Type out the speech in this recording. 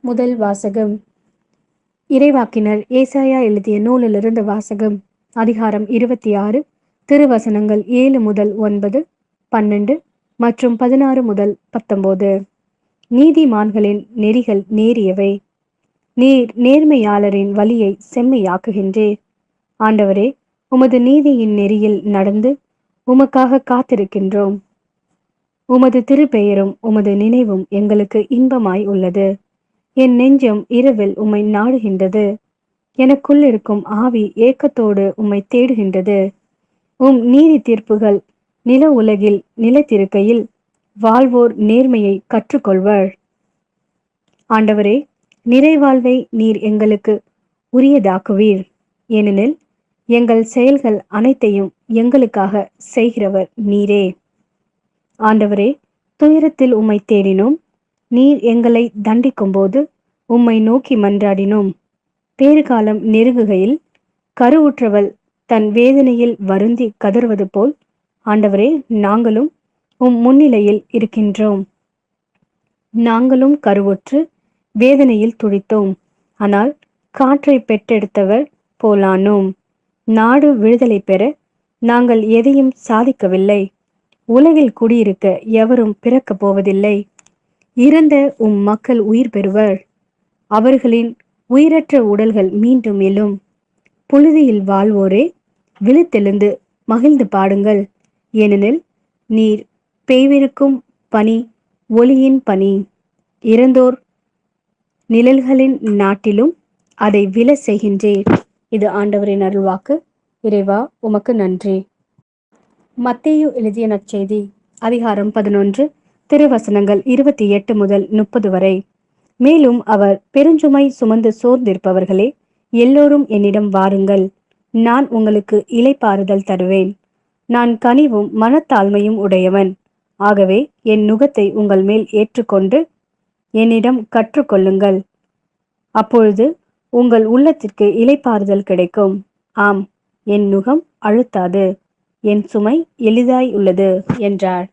முதல் வாசகம். இறைவாக்கினர் ஏசாயா எழுதிய நூலிலிருந்து வாசகம். அதிகாரம் 26, திருவசனங்கள் 7 முதல் 9, 12 மற்றும் 16 முதல் 19. நீதிமான்களின் நெறிகள் நேரியவை, நீர் நேர்மையாளரின் வழியை செம்மையாக்குகின்றீர். ஆண்டவரே, உமது நீதியின் நெறியில் நடந்து உமக்காக காத்திருக்கின்றோம். உமது திருப்பெயரும் உமது நினைவும் எங்களுக்கு இன்பமாய் உள்ளது. என் நெஞ்சம் இரவில் உம்மை நாடுகின்றது. எனக்குள் இருக்கும் ஆவி ஏக்கத்தோடு உம்மை தேடுகின்றது. உம் நீதி தீர்ப்புகள் நில உலகில் நிலைத்திருக்கையில் வாழ்வோர் நேர்மையை கற்றுக்கொள்வர். ஆண்டவரே, நிறைவாழ்வை நீர் எங்களுக்கு உரியதாக்குவீர். ஏனெனில் எங்கள் செயல்கள் அனைத்தையும் எங்களுக்காக செய்கிறவர் நீரே. ஆண்டவரே, துயரத்தில் உம்மை தேடினோம். நீர் எங்களை தண்டிக்கும் போது உம்மை நோக்கி மன்றாடினோம். பேறுகாலம் நெருங்குகையில் கருவுற்றவள் தன் வேதனையில் வருந்தி கதறுவது போல், ஆண்டவரே, நாங்களும் உம் முன்னிலையில் இருக்கின்றோம். நாங்களும் கருவுற்று வேதனையில் துடித்தோம். ஆனால் காற்றை பெற்றெடுத்தவர் போலானோம். நாடு விடுதலை பெற நாங்கள் எதையும் சாதிக்கவில்லை. உலகில் குடியிருக்க எவரும் பிறக்கப் போவதில்லை. இறந்த உம் மக்கள் உயிர் பெறுவர். அவர்களின் உயிரற்ற உடல்கள் மீண்டும் எழும். புழுதியில் வாழ்வோரே, விழித்தெழுந்து மகிழ்ந்து பாடுங்கள். ஏனெனில் நீர் பெய்விருக்கும் பனி ஒளியின் பனி, இறந்தோர் நிழல்களின் நாட்டிலும் அதை விழ செய்கின்றீர். இது ஆண்டவரின் அருள்வாக்கு. இறைவா, உமக்கு நன்றி. மத்தேயு எழுதிய நற்செய்தி. அதிகாரம் 11, திருவசனங்கள் 28 முதல் 30 வரை. மேலும் அவர், பெருஞ்சுமை சுமந்து சோர்ந்திருப்பவர்களே, எல்லோரும் என்னிடம் வாருங்கள், நான் உங்களுக்கு இளைப்பாறுதல் தருவேன். நான் கனிவும் மனத்தாழ்மையும் உடையவன். ஆகவே என் நுகத்தை உங்கள் மேல் ஏற்றுக்கொண்டு என்னிடம் கற்றுக்கொள்ளுங்கள். அப்பொழுது உங்கள் உள்ளத்திற்கு இளைப்பாறுதல் கிடைக்கும். ஆம், என் நுகம் அழுத்தாது, என் சுமை எளிதாய் உள்ளது என்றார்.